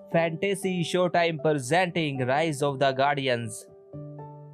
Fantasy show time presenting rise of the guardians.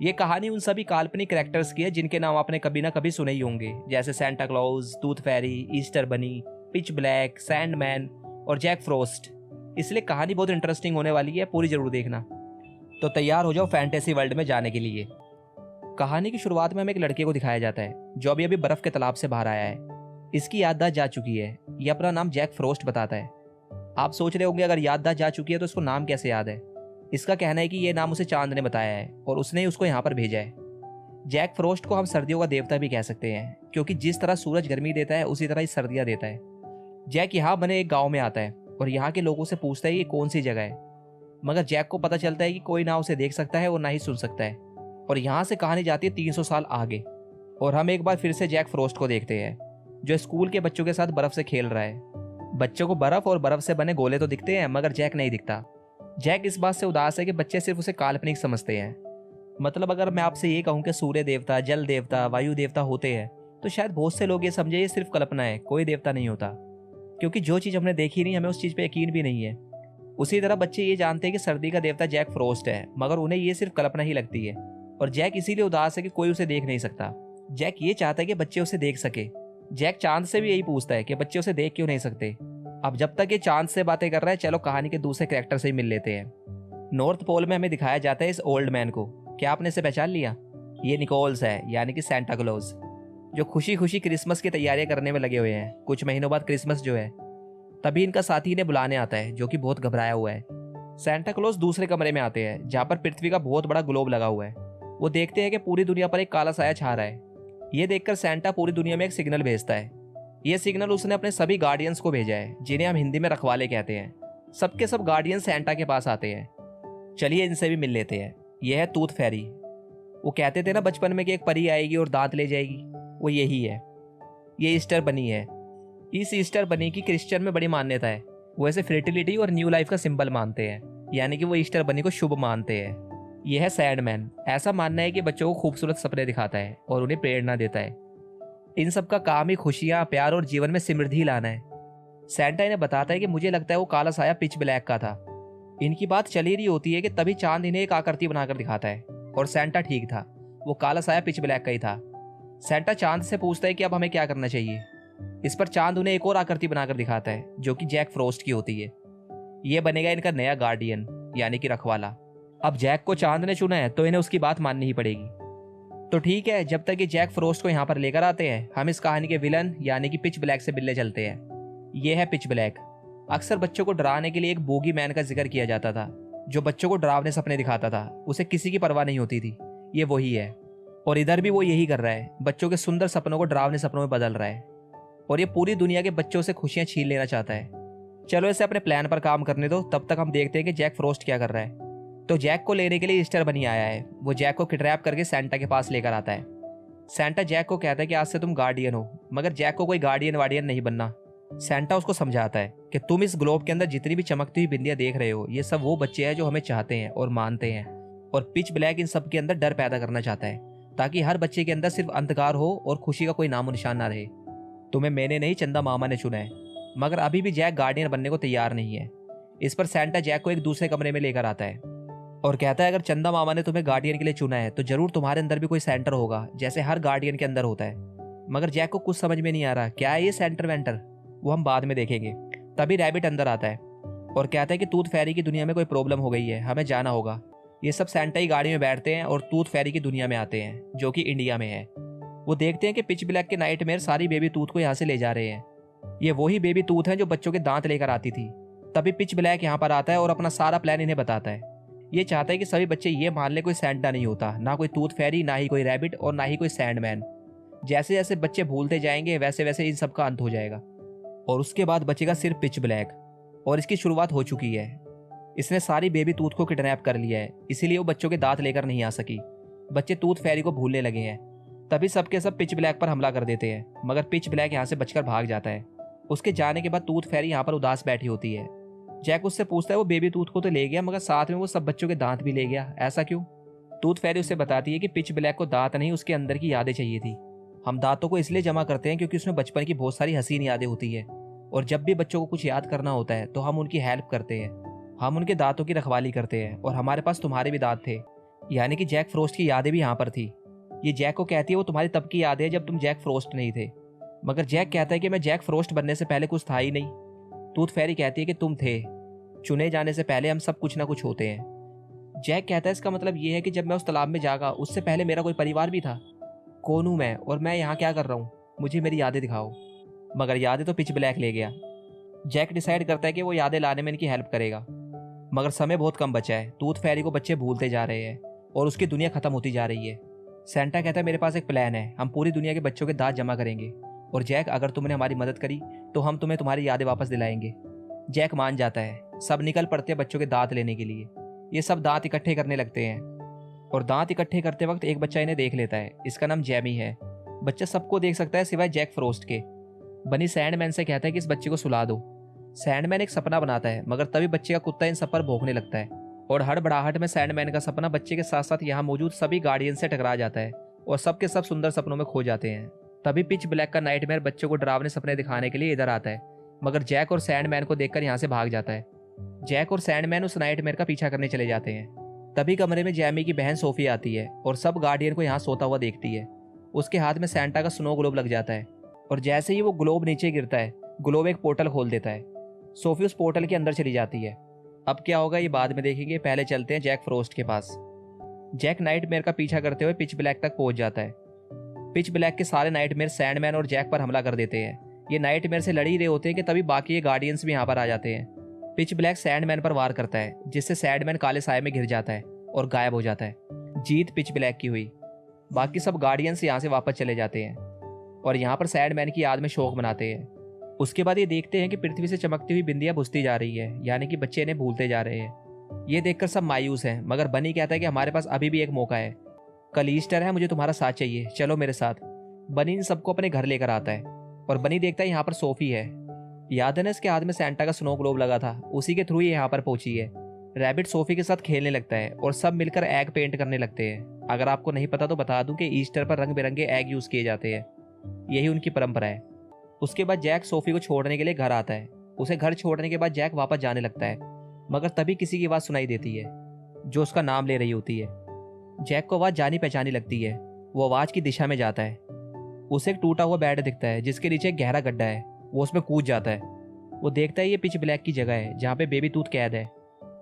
ये कहानी उन सभी काल्पनिक कैरेक्टर्स की है जिनके नाम आपने कभी ना कभी सुने ही होंगे, जैसे सेंटा क्लॉज, टूथ फेरी, ईस्टर बनी, पिच ब्लैक, सैंडमैन और जैक फ्रोस्ट। इसलिए कहानी बहुत इंटरेस्टिंग होने वाली है, पूरी जरूर देखना। तो तैयार हो जाओ फैंटेसी वर्ल्ड में जाने के लिए। कहानी की शुरुआत में हमें एक लड़के को दिखाया जाता है जो अभी अभी बर्फ के तालाब से बाहर आया है। इसकी याददाश्त जा चुकी है। ये अपना नाम जैक फ्रोस्ट बताता है। आप सोच रहे होंगे अगर याददाश्त जा चुकी है तो इसको नाम कैसे याद है। इसका कहना है कि ये नाम उसे चांद ने बताया है और उसने ही उसको यहाँ पर भेजा है। जैक फ्रोस्ट को हम सर्दियों का देवता भी कह सकते हैं, क्योंकि जिस तरह सूरज गर्मी देता है उसी तरह ही सर्दियाँ देता है। जैक यहाँ बने एक गाँव में आता है और यहाँ के लोगों से पूछता है कि कौन सी जगह है, मगर जैक को पता चलता है कि कोई ना उसे देख सकता है और ना ही सुन सकता है। और यहाँ से कहानी जाती है 300 साल आगे और हम एक बार फिर से जैक फ्रोस्ट को देखते हैं जो स्कूल के बच्चों के साथ बर्फ से खेल रहा है। बच्चों को बर्फ और बर्फ से बने गोले तो दिखते हैं, मगर जैक नहीं दिखता। जैक इस बात से उदास है कि बच्चे सिर्फ उसे काल्पनिक समझते हैं। मतलब अगर मैं आपसे ये कहूँ कि सूर्य देवता, जल देवता, वायु देवता होते हैं तो शायद बहुत से लोग ये समझे ये सिर्फ कल्पना है, कोई देवता नहीं होता। क्योंकि जो चीज़ हमने देखी नहीं, हमें उस चीज़ पे यकीन भी नहीं है। उसी तरह बच्चे ये जानते हैं कि सर्दी का देवता जैक फ्रोस्ट है, मगर उन्हें ये सिर्फ कल्पना ही लगती है। और जैक इसीलिए उदास है कि कोई उसे देख नहीं सकता। जैक ये चाहता है कि बच्चे उसे देख सके। जैक चांद से भी यही पूछता है कि बच्चे उसे देख क्यों नहीं सकते। अब जब तक ये चांद से बातें कर रहा है, चलो कहानी के दूसरे कैरेक्टर से ही मिल लेते हैं। नॉर्थ पोल में हमें दिखाया जाता है इस ओल्ड मैन को। क्या आपने इसे पहचान लिया? ये निकोल्स है, यानी कि सेंटा क्लॉज, जो खुशी खुशी क्रिसमस की तैयारियां करने में लगे हुए हैं। कुछ महीनों बाद क्रिसमस जो है। तभी इनका साथी इन्हें बुलाने आता है जो कि बहुत घबराया हुआ है। सेंटा क्लॉज दूसरे कमरे में आते हैं जहाँ पर पृथ्वी का बहुत बड़ा ग्लोब लगा हुआ है। वो देखते हैं कि पूरी दुनिया पर एक काला साया छा रहा है। ये देखकर सेंटा पूरी दुनिया में एक सिग्नल भेजता है। ये सिग्नल उसने अपने सभी गार्डियंस को भेजा है, जिन्हें हम हिंदी में रखवाले कहते हैं। सबके सब गार्डियंस सेंटा के पास आते हैं। चलिए इनसे भी मिल लेते हैं। यह है टूथ फेरी। वो कहते थे ना बचपन में कि एक परी आएगी और दांत ले जाएगी, वो यही है। ये ईस्टर बनी है। इस ईस्टर बनी की क्रिश्चियन में बड़ी मान्यता है। वो ऐसे फर्टिलिटी और न्यू लाइफ का सिंबल मानते हैं, यानी कि वो ईस्टर बनी को शुभ मानते हैं। यह है सैंडमैन। ऐसा मानना है कि बच्चों को खूबसूरत सपने दिखाता है और उन्हें प्रेरणा देता है। इन सब का काम ही खुशियां, प्यार और जीवन में समृद्धि लाना है। सेंटा इन्हें बताता है कि मुझे लगता है वो काला साया पिच ब्लैक का था। इनकी बात चली रही होती है कि तभी चांद इन्हें एक आकृति बनाकर दिखाता है और सेंटा ठीक था, वो काला साया पिच ब्लैक का ही था। सेंटा चांद से पूछता है कि अब हमें क्या करना चाहिए। इस पर चांद उन्हें एक और आकृति बनाकर दिखाता है जो कि जैक फ्रोस्ट की होती है। ये बनेगा इनका नया गार्डियन, यानी कि रखवाला। अब जैक को चांद ने चुना है तो इन्हें उसकी बात माननी ही पड़ेगी। तो ठीक है, जब तक ये जैक फ्रोस्ट को यहाँ पर लेकर आते हैं, हम इस कहानी के विलन यानी कि पिच ब्लैक से मिलने चलते हैं। ये है पिच ब्लैक। अक्सर बच्चों को डराने के लिए एक बोगी मैन का जिक्र किया जाता था, जो बच्चों को डरावने सपने दिखाता था। उसे किसी की परवाह नहीं होती थी। ये वही है और इधर भी वो यही कर रहा है, बच्चों के सुंदर सपनों को डरावने सपनों में बदल रहा है। और ये पूरी दुनिया के बच्चों से खुशियां छीन लेना चाहता है। चलो इसे अपने प्लान पर काम करने दो, तब तक हम देखते हैं कि जैक फ्रोस्ट क्या कर रहा है। तो जैक को लेने के लिए ईस्टर बनी आया है। वो जैक को किडनैप करके सेंटा के पास लेकर आता है। सेंटा जैक को कहता है कि आज से तुम गार्डियन हो, मगर जैक को कोई गार्डियन वार्डियन नहीं बनना। सेंटा उसको समझाता है कि तुम इस ग्लोब के अंदर जितनी भी चमकती हुई बिंदियां देख रहे हो, ये सब वो बच्चे हैं जो हमें चाहते हैं और मानते हैं। और पिच ब्लैक इन सब के अंदर डर पैदा करना चाहता है, ताकि हर बच्चे के अंदर सिर्फ अंधकार हो और खुशी का कोई नामो निशान ना रहे। तुम्हें मैंने नहीं, चंदा मामा ने चुना है। मगर अभी भी जैक गार्डियन बनने को तैयार नहीं है। इस पर सेंटा जैक को एक दूसरे कमरे में लेकर आता है और कहता है अगर चंदा मामा ने तुम्हें गार्डियन के लिए चुना है तो जरूर तुम्हारे अंदर भी कोई सेंटर होगा, जैसे हर गार्डियन के अंदर होता है। मगर जैक को कुछ समझ में नहीं आ रहा, क्या है ये सेंटर वेंटर, वो हम बाद में देखेंगे। तभी रैबिट अंदर आता है और कहता है कि टूथ फेरी की दुनिया में कोई प्रॉब्लम हो गई है, हमें जाना होगा। ये सब सेंटा ही गाड़ी में बैठते हैं और टूथ फेरी की दुनिया में आते हैं, जो कि इंडिया में है। वो देखते हैं कि पिच ब्लैक के नाइटमेयर सारी बेबी टूथ को यहाँ से ले जा रहे हैं। ये वही बेबी टूथ है जो बच्चों के दांत लेकर आती थी। तभी पिच ब्लैक यहाँ पर आता है और अपना सारा प्लान इन्हें बताता है। ये चाहता है कि सभी बच्चे ये मान ले कोई सेंटा नहीं होता, ना कोई टूथ फेरी, ना ही कोई रैबिट और ना ही कोई सैंडमैन। जैसे जैसे बच्चे भूलते जाएंगे वैसे वैसे इन सब का अंत हो जाएगा और उसके बाद बचेगा सिर्फ पिच ब्लैक। और इसकी शुरुआत हो चुकी है। इसने सारी बेबी टूथ को किडनैप कर लिया है, इसीलिए वो बच्चों के दांत लेकर नहीं आ सकी। बच्चे टूथ फेरी को भूलने लगे हैं। तभी सबके सब पिच ब्लैक पर हमला कर देते हैं, मगर पिच ब्लैक यहाँ से बचकर भाग जाता है। उसके जाने के बाद टूथ फेरी यहाँ पर उदास बैठी होती है। जैक उससे पूछता है वो बेबी टूथ को तो ले गया, मगर साथ में वो सब बच्चों के दांत भी ले गया, ऐसा क्यों? टूथ फेरी उसे बताती है कि पिच ब्लैक को दांत नहीं, उसके अंदर की यादें चाहिए थी। हम दांतों को इसलिए जमा करते हैं क्योंकि उसमें बचपन की बहुत सारी हसीन यादें होती है, और जब भी बच्चों को कुछ याद करना होता है तो हम उनकी हेल्प करते हैं। हम उनके दांतों की रखवाली करते हैं और हमारे पास तुम्हारे भी दांत थे। यानी कि जैक फ्रोस्ट की यादें भी यहाँ पर थी। ये जैक को कहती है वो तुम्हारी तब की यादें है जब तुम जैक फ्रोस्ट नहीं थे। मगर जैक कहता है कि मैं जैक फ्रोस्ट बनने से पहले कुछ था ही नहीं। टूथ फेरी कहती है कि तुम थे। चुने जाने से पहले हम सब कुछ ना कुछ होते हैं। जैक कहता है इसका मतलब ये है कि जब मैं उस तालाब में जागा उससे पहले मेरा कोई परिवार भी था। कौन हूँ मैं और मैं यहाँ क्या कर रहा हूँ? मुझे मेरी यादें दिखाओ। मगर यादें तो पिच ब्लैक ले गया। जैक डिसाइड करता है कि वो यादें लाने में इनकी हेल्प करेगा। मगर समय बहुत कम बचा है। टूथ फेरी को बच्चे भूलते जा रहे हैं और उसकी दुनिया खत्म होती जा रही है। सेंटा कहता है मेरे पास एक प्लान है, हम पूरी दुनिया के बच्चों के दांत जमा करेंगे और जैक अगर तुमने हमारी मदद करी तो हम तुम्हें तुम्हारी यादें वापस दिलाएंगे। जैक मान जाता है। सब निकल पड़ते हैं बच्चों के दांत लेने के लिए। ये सब दांत इकट्ठे करने लगते हैं और दांत इकट्ठे करते वक्त एक बच्चा इन्हें देख लेता है। इसका नाम जैमी है। बच्चा सबको देख सकता है सिवाय जैक फ्रोस्ट के। बनी सैंडमैन से कहता है कि इस बच्चे को सुला दो। सैंडमैन एक सपना बनाता है मगर तभी बच्चे का कुत्ता इन सब पर भौंकने लगता है और हड़बड़ाहट में सैंडमैन का सपना बच्चे के साथ साथ यहाँ मौजूद सभी गार्डियन से टकरा जाता है और सबके सब सुंदर सपनों में खो जाते हैं। तभी पिच ब्लैक का नाइटमेयर बच्चों को डरावने सपने दिखाने के लिए इधर आता है मगर जैक और सैंडमैन को देखकर यहाँ से भाग जाता है। जैक और सैंडमैन उस नाइटमेयर का पीछा करने चले जाते हैं। तभी कमरे में जैमी की बहन सोफी आती है और सब गार्डियन को यहाँ सोता हुआ देखती है। उसके हाथ में सैंटा का स्नो ग्लोब लग जाता है और जैसे ही वो ग्लोब नीचे गिरता है ग्लोब एक पोर्टल खोल देता है। सोफी उस पोर्टल के अंदर चली जाती है। अब क्या होगा ये बाद में देखेंगे, पहले चलते हैं जैक फ्रोस्ट के पास। जैक नाइटमेयर का पीछा करते हुए पिच ब्लैक तक पहुंच जाता है। पिच ब्लैक के सारे नाइटमेयर सैंडमैन और जैक पर हमला कर देते हैं। ये नाइटमेयर से लड़ ही रहे होते हैं कि तभी बाकी ये गार्डियंस भी यहाँ पर आ जाते हैं। पिच ब्लैक सैंडमैन पर वार करता है जिससे सैंडमैन काले साए में घिर जाता है और गायब हो जाता है। जीत पिच ब्लैक की हुई। बाकी सब गार्डियंस यहाँ से वापस चले जाते हैं और यहाँ पर सैंडमैन की याद में शोक मनाते हैं। उसके बाद ये देखते हैं कि पृथ्वी से चमकती हुई बिंदियां बुझती जा रही है, यानी कि बच्चे इन्हें भूलते जा रहे हैं। ये देखकर सब मायूस हैं मगर बनी कहता है कि हमारे पास अभी भी एक मौका है। कल ईस्टर है, मुझे तुम्हारा साथ चाहिए, चलो मेरे साथ। बनी इन सबको अपने घर लेकर आता है और बनी देखता है यहाँ पर सोफी है। याद है ना इसके हाथ में सैंटा का स्नो ग्लोब लगा था, उसी के थ्रू ये यहाँ पर पहुंची है। रैबिट सोफी के साथ खेलने लगता है और सब मिलकर एग पेंट करने लगते हैं। अगर आपको नहीं पता तो बता दूं कि ईस्टर पर रंग बिरंगे एग यूज किए जाते हैं, यही उनकी परंपरा है। उसके बाद जैक सोफी को छोड़ने के लिए घर आता है। उसे घर छोड़ने के बाद जैक वापस जाने लगता है मगर तभी किसी की आवाज सुनाई देती है जो उसका नाम ले रही होती है। जैक को आवाज जानी पहचानी लगती है। वो आवाज की दिशा में जाता है। उसे एक टूटा हुआ बेड दिखता है जिसके नीचे एक गहरा गड्ढा है। वो उसमें कूद जाता है। वो देखता है ये पिच ब्लैक की जगह है जहाँ पे बेबी टूथ कैद है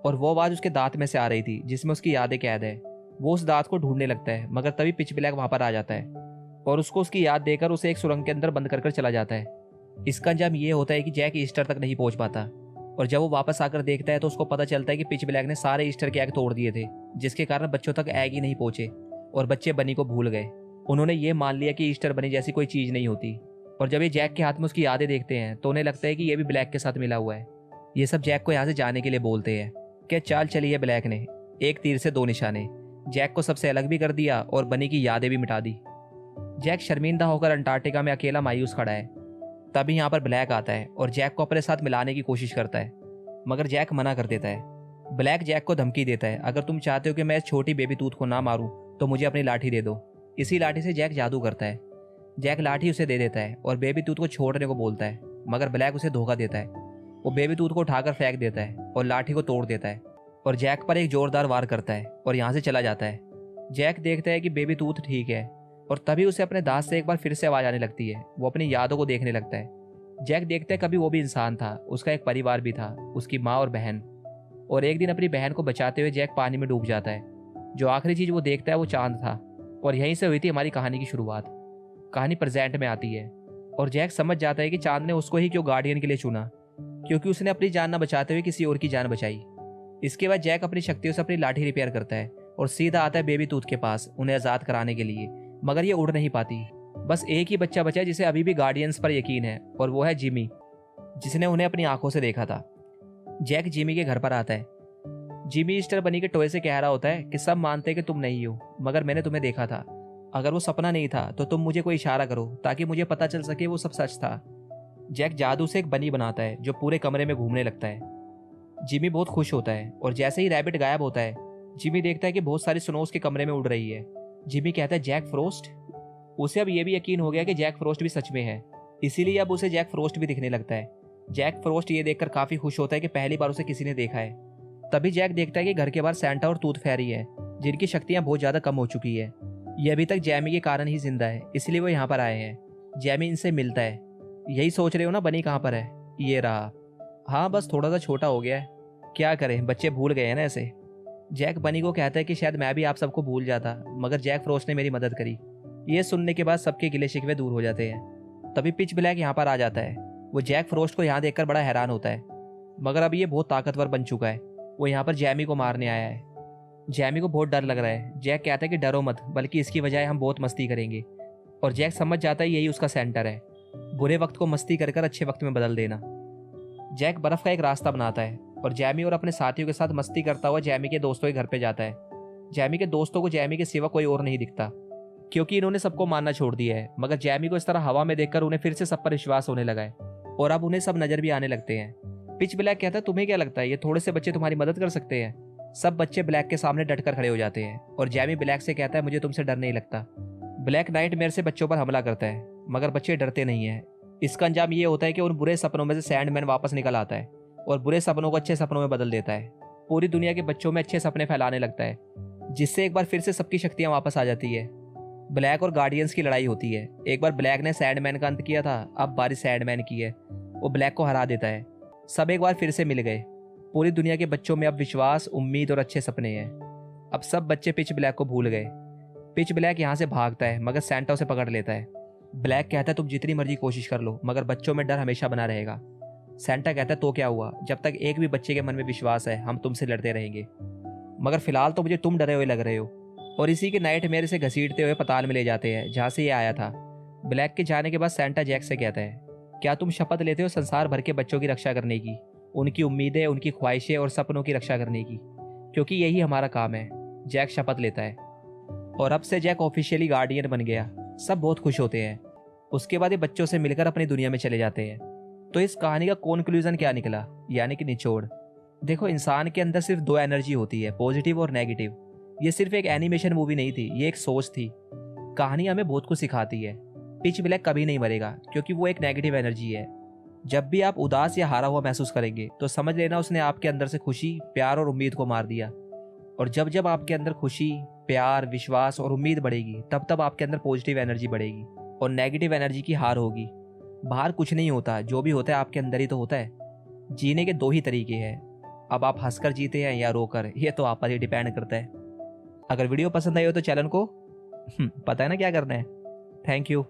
और वो आवाज उसके दांत में से आ रही थी जिसमें उसकी यादें कैद है। वो उस दांत को ढूंढने लगता है मगर तभी पिच ब्लैक वहां पर आ जाता है और उसको उसकी याद देकर उसे एक सुरंग के अंदर बंद कर चला जाता है। इसका अंजाम ये होता है कि जैक ईस्टर तक नहीं पहुंच पाता और जब वो वापस आकर देखता है तो उसको पता चलता है कि पिच ब्लैक ने सारे ईस्टर के एग तोड़ दिए थे जिसके कारण बच्चों तक एग ही नहीं पहुंचे और बच्चे बनी को भूल गए। उन्होंने ये मान लिया कि ईस्टर बनी जैसी कोई चीज नहीं होती और जब ये जैक के हाथ में उसकी यादें देखते हैं तो उन्हें लगता है कि ये भी ब्लैक के साथ मिला हुआ है। ये सब जैक को यहाँ से जाने के लिए बोलते हैं। क्या चाल चली है ब्लैक ने, एक तीर से दो निशाने। जैक को सबसे अलग भी कर दिया और बनी की यादें भी मिटा दी। जैक शर्मिंदा होकर अंटार्कटिका में अकेला मायूस खड़ा है। तभी यहाँ पर ब्लैक आता है और जैक को अपने साथ मिलाने की कोशिश करता है मगर जैक मना कर देता है। ब्लैक जैक को धमकी देता है, अगर तुम चाहते हो कि मैं इस छोटी बेबी टूथ को ना मारूं तो मुझे अपनी लाठी दे दो। इसी लाठी से जैक जादू करता है। जैक लाठी उसे दे देता है और बेबी टूथ को छोड़ने को बोलता है मगर ब्लैक उसे धोखा देता है। वो बेबी टूथ को उठाकर फेंक देता है और लाठी को तोड़ देता है और जैक पर एक जोरदार वार करता है और यहाँ से चला जाता है। जैक देखता है कि बेबी टूथ ठीक है और तभी उसे अपने दांत से एक बार फिर से आवाज आने लगती है। वो अपनी यादों को देखने लगता है। जैक देखता है कभी वो भी इंसान था, उसका एक परिवार भी था, उसकी माँ और बहन। और एक दिन अपनी बहन को बचाते हुए जैक पानी में डूब जाता है। जो आखिरी चीज वो देखता है वो चांद था और यहीं से हुई थी हमारी कहानी की शुरुआत। कहानी प्रेजेंट में आती है और जैक समझ जाता है कि चांद ने उसको ही क्यों गार्डियन के लिए चुना, क्योंकि उसने अपनी जान न बचाते हुए किसी और की जान बचाई। इसके बाद जैक अपनी शक्तियों से अपनी लाठी रिपेयर करता है और सीधा आता है बेबी टूथ के पास उन्हें आजाद कराने के लिए, मगर ये उड़ नहीं पाती। बस एक ही बच्चा बचा है जिसे अभी भी गार्डियंस पर यकीन है और वो है जिमी, जिसने उन्हें अपनी आंखों से देखा था। जैक जिमी के घर पर आता है। जिमी ईस्टर बनी के टॉय से कह रहा होता है कि सब मानते हैं कि तुम नहीं हो मगर मैंने तुम्हें देखा था। अगर वो सपना नहीं था तो तुम मुझे कोई इशारा करो ताकि मुझे पता चल सके वो सब सच था। जैक जादू से एक बनी बनाता है जो पूरे कमरे में घूमने लगता है। जिमी बहुत खुश होता है और जैसे ही रैबिट गायब होता है जिमी देखता है कि बहुत सारी स्नो उसके कमरे में उड़ रही है। जिमी कहता है जैक फ्रोस्ट। उसे अब ये भी यकीन हो गया कि जैक फ्रोस्ट भी सच में है, इसीलिए अब उसे जैक फ्रोस्ट भी दिखने लगता है। जैक फ्रोस्ट ये देखकर काफी खुश होता है कि पहली बार उसे किसी ने देखा है। तभी जैक देखता है कि घर के बाहर सैंटा और टूथ फेरी है, जिनकी शक्तियां बहुत ज्यादा कम हो चुकी है। ये अभी तक जैमी के कारण ही जिंदा है, इसलिए वो यहाँ पर आए हैं। जैमी इनसे मिलता है। यही सोच रहे हो ना बनी कहाँ पर है? ये रहा। हाँ बस थोड़ा सा छोटा हो गया है, क्या करें, बच्चे भूल गए हैं ना ऐसे। जैक बनी को कहता है कि शायद मैं भी आप सबको भूल जाता, मगर जैक फ्रॉस्ट ने मेरी मदद करी। ये सुनने के बाद सबके गिले शिकवे दूर हो जाते हैं। तभी पिच ब्लैक यहाँ पर आ जाता है। वो जैक फ्रॉस्ट को यहाँ देखकर बड़ा हैरान होता है, मगर अब ये बहुत ताकतवर बन चुका है। वो यहाँ पर जैमी को मारने आया है। जैमी को बहुत डर लग रहा है। जैक कहता है कि डरो मत, बल्कि इसकी बजाय हम बहुत मस्ती करेंगे। और जैक समझ जाता है यही उसका सेंटर है, बुरे वक्त को मस्ती कर कर अच्छे वक्त में बदल देना। जैक बर्फ का एक रास्ता बनाता है और जैमी और अपने साथियों के साथ मस्ती करता हुआ जैमी के दोस्तों के घर पे जाता है। जैमी के दोस्तों को जैमी के सिवा कोई और नहीं दिखता, क्योंकि इन्होंने सबको मानना छोड़ दिया है। मगर जैमी को इस तरह हवा में देखकर उन्हें फिर से सब पर विश्वास होने लगा है और अब उन्हें सब नजर भी आने लगते हैं। पिच ब्लैक कहता है तुम्हें क्या लगता है ये थोड़े से बच्चे तुम्हारी मदद कर सकते हैं? सब बच्चे ब्लैक के सामने डटकर खड़े हो जाते हैं और जैमी ब्लैक से कहता है मुझे तुमसे डर नहीं लगता। ब्लैक नाइट मेयर से बच्चों पर हमला करता है, मगर बच्चे डरते नहीं है। इसका अंजाम ये होता है कि उन बुरे सपनों में से सैंडमैन वापस निकल आता है और बुरे सपनों को अच्छे सपनों में बदल देता है। पूरी दुनिया के बच्चों में अच्छे सपने फैलाने लगता है, जिससे एक बार फिर से सबकी शक्तियां वापस आ जाती है। ब्लैक और गार्डियंस की लड़ाई होती है। एक बार ब्लैक ने सैंडमैन का अंत किया था, अब बारी सैंडमैन की है। वो ब्लैक को हरा देता है। सब एक बार फिर से मिल गए। पूरी दुनिया के बच्चों में अब विश्वास, उम्मीद और अच्छे सपने हैं। अब सब बच्चे पिच ब्लैक को भूल गए। पिच ब्लैक यहाँ से भागता है, मगर सैंटा उसे पकड़ लेता है। ब्लैक कहता है तुम जितनी मर्जी कोशिश कर लो, मगर बच्चों में डर हमेशा बना रहेगा। सैंटा कहता है तो क्या हुआ, जब तक एक भी बच्चे के मन में विश्वास है हम तुमसे लड़ते रहेंगे। मगर फिलहाल तो मुझे तुम डरे हुए लग रहे हो। और इसी के नाइट मेरे से घसीटते हुए पताल में ले जाते हैं, जहाँ से ये आया था। ब्लैक के जाने के बाद सैंटा जैक से कहता है क्या तुम शपथ लेते हो संसार भर के बच्चों की रक्षा करने की, उनकी उम्मीदें, उनकी ख्वाहिशें और सपनों की रक्षा करने की, क्योंकि यही हमारा काम है। जैक शपथ लेता है और अब से जैक ऑफिशियली गार्डियन बन गया। सब बहुत खुश होते हैं। उसके बाद ये बच्चों से मिलकर अपनी दुनिया में चले जाते हैं। तो इस कहानी का कंक्लूजन क्या निकला, यानी कि निचोड़? देखो, इंसान के अंदर सिर्फ दो एनर्जी होती है, पॉजिटिव और नेगेटिव। ये सिर्फ एक एनिमेशन मूवी नहीं थी, ये एक सोच थी। कहानी हमें बहुत कुछ सिखाती है। पिच ब्लैक कभी नहीं मरेगा, क्योंकि वो एक नेगेटिव एनर्जी है। जब भी आप उदास या हारा हुआ महसूस करेंगे तो समझ लेना उसने आपके अंदर से खुशी, प्यार और उम्मीद को मार दिया। और जब जब आपके अंदर खुशी, प्यार, विश्वास और उम्मीद बढ़ेगी, तब तब आपके अंदर पॉजिटिव एनर्जी बढ़ेगी और नेगेटिव एनर्जी की हार होगी। बाहर कुछ नहीं होता, जो भी होता है आपके अंदर ही तो होता है। जीने के दो ही तरीके हैं, अब आप हंसकर जीते हैं या रोकर, ये तो आप पर ही डिपेंड करता है। अगर वीडियो पसंद आई हो तो चैनल को पता है ना क्या करना है। Thank you.